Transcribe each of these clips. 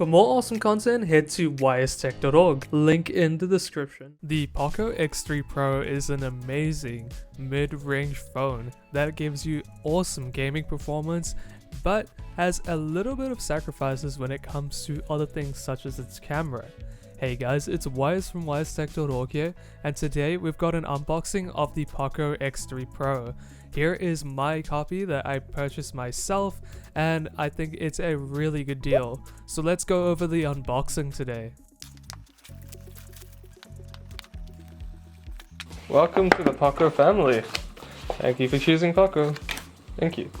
For more awesome content, head to ystech.org, link in the description. The Poco X3 Pro is an amazing mid-range phone that gives you awesome gaming performance, but has a little bit of sacrifices when it comes to other things such as its camera. Hey guys, it's Wise from ystech.org here, and today we've got an unboxing of the Poco X3 Pro. Here is my copy that I purchased myself, and I think it's a really good deal. So let's go over the unboxing today. Welcome to the Poco family. Thank you for choosing Poco. Thank you.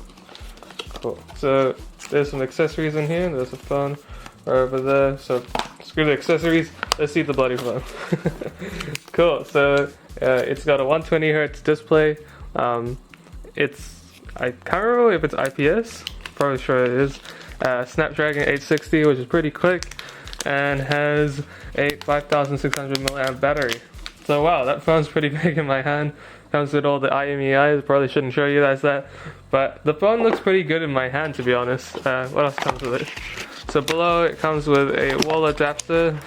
Cool. So there's some accessories in here. There's a phone right over there. So screw the accessories. Let's see the bloody phone. Cool. So it's got a 120Hz display. I can't remember if it's IPS, probably sure it is. Snapdragon 860, which is pretty quick, and has a 5600 mAh battery. So wow, that phone's pretty big in my hand. Comes with all the IMEIs, probably shouldn't show you guys that, but the phone looks pretty good in my hand, to be honest. What else comes with it? So below it comes with a wall adapter,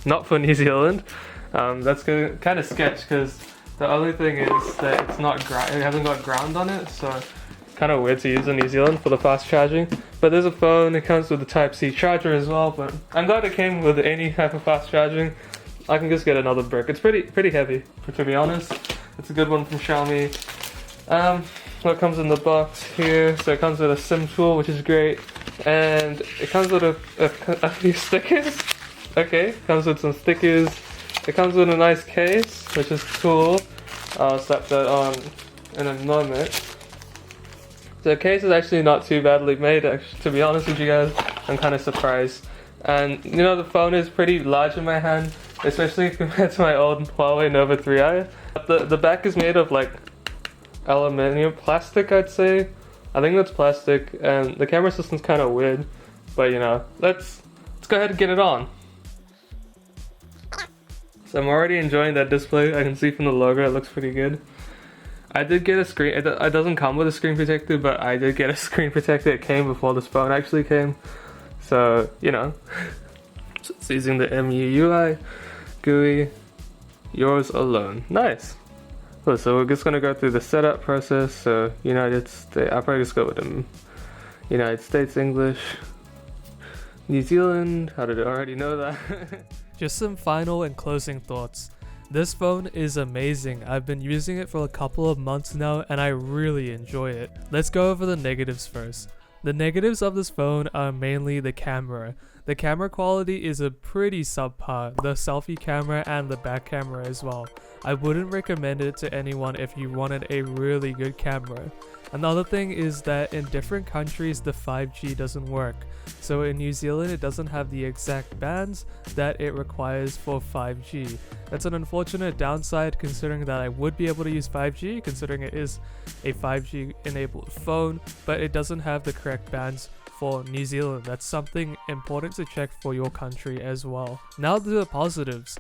not for New Zealand. That's kind of sketch because the only thing is that it hasn't got ground on it, so kind of weird to use in New Zealand for the fast charging. But there's a phone, it comes with a Type-C charger as well, but I'm glad it came with any type of fast charging. I can just get another brick. It's pretty heavy, to be honest. It's a good one from Xiaomi. What comes in the box here? So it comes with a SIM tool, which is great, and it comes with a few stickers. Okay, comes with some stickers. It comes with a nice case, which is cool. I'll slap that on in a moment. The case is actually not too badly made, to be honest with you guys. I'm kind of surprised. And you know, the phone is pretty large in my hand, especially compared to my old Huawei Nova 3i. The back is made of like aluminium plastic, I'd say. I think that's plastic, and the camera system's kind of weird. But you know, let's go ahead and get it on. So I'm already enjoying that display. I can see from the logo it looks pretty good. I did get a screen, it doesn't come with a screen protector, but I did get a screen protector. It came before this phone actually came. So, you know, it's using the MUI GUI, yours alone. Nice. Cool, so we're just gonna go through the setup process. So United States, I'll probably just go with the United States English. New Zealand, how did I already know that? Just some final and closing thoughts. This phone is amazing. I've been using it for a couple of months now and I really enjoy it. Let's go over the negatives first. The negatives of this phone are mainly the camera. The camera quality is a pretty subpar, the selfie camera and the back camera as well. I wouldn't recommend it to anyone if you wanted a really good camera. Another thing is that in different countries the 5G doesn't work. So in New Zealand it doesn't have the exact bands that it requires for 5G. That's an unfortunate downside considering that I would be able to use 5G considering it is a 5G enabled phone, but it doesn't have the correct bands for New Zealand. That's something important to check for your country as well. Now to the positives.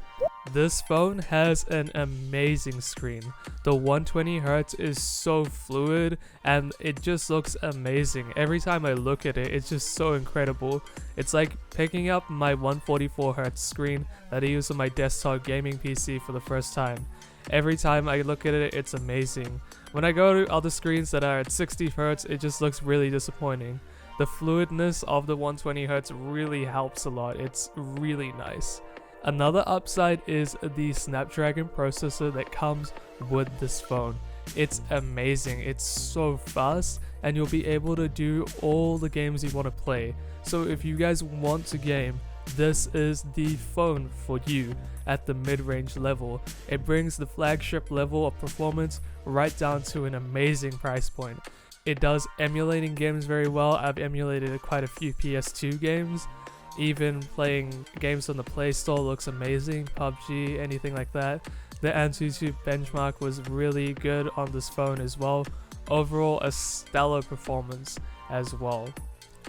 This phone has an amazing screen. The 120Hz is so fluid and it just looks amazing. Every time I look at it, it's just so incredible. It's like picking up my 144Hz screen that I use on my desktop gaming PC for the first time. Every time I look at it, it's amazing. When I go to other screens that are at 60Hz, it just looks really disappointing. The fluidness of the 120Hz really helps a lot. It's really nice. Another upside is the Snapdragon processor that comes with this phone. It's amazing, it's so fast, and you'll be able to do all the games you want to play. So if you guys want to game, this is the phone for you at the mid-range level. It brings the flagship level of performance right down to an amazing price point. It does emulating games very well. I've emulated quite a few PS2 games. Even playing games on the Play Store looks amazing, Pubg, anything like that. The Antutu benchmark was really good on this phone as well. Overall, a stellar performance as well.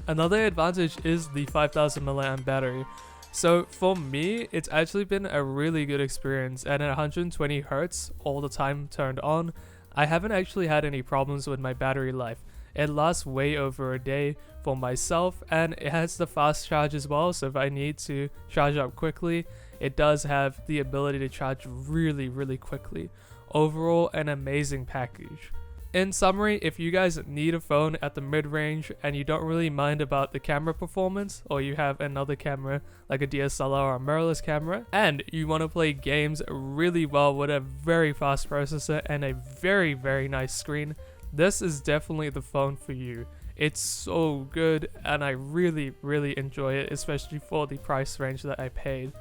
Another advantage is the 5000 mAh battery. So for me, it's actually been a really good experience, and at 120Hz all the time turned on, I haven't actually had any problems with my battery life. It lasts way over a day, for myself, and it has the fast charge as well, so if I need to charge up quickly, it does have the ability to charge really quickly. Overall, an amazing package. In summary, if you guys need a phone at the mid-range and you don't really mind about the camera performance, or you have another camera like a DSLR or a mirrorless camera, and you want to play games really well with a very fast processor and a very nice screen, this is definitely the phone for you. It's so good and I really enjoy it, especially for the price range that I paid.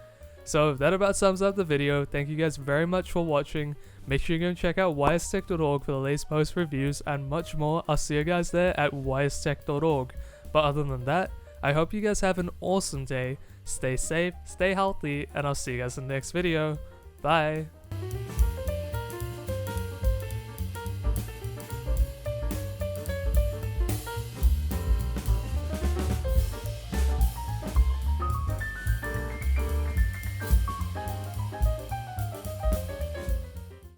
So that about sums up the video. Thank you guys very much for watching. Make sure you go and check out ystech.org for the latest post reviews and much more. I'll see you guys there at ystech.org. But other than that, I hope you guys have an awesome day. Stay safe, stay healthy, and I'll see you guys in the next video. Bye!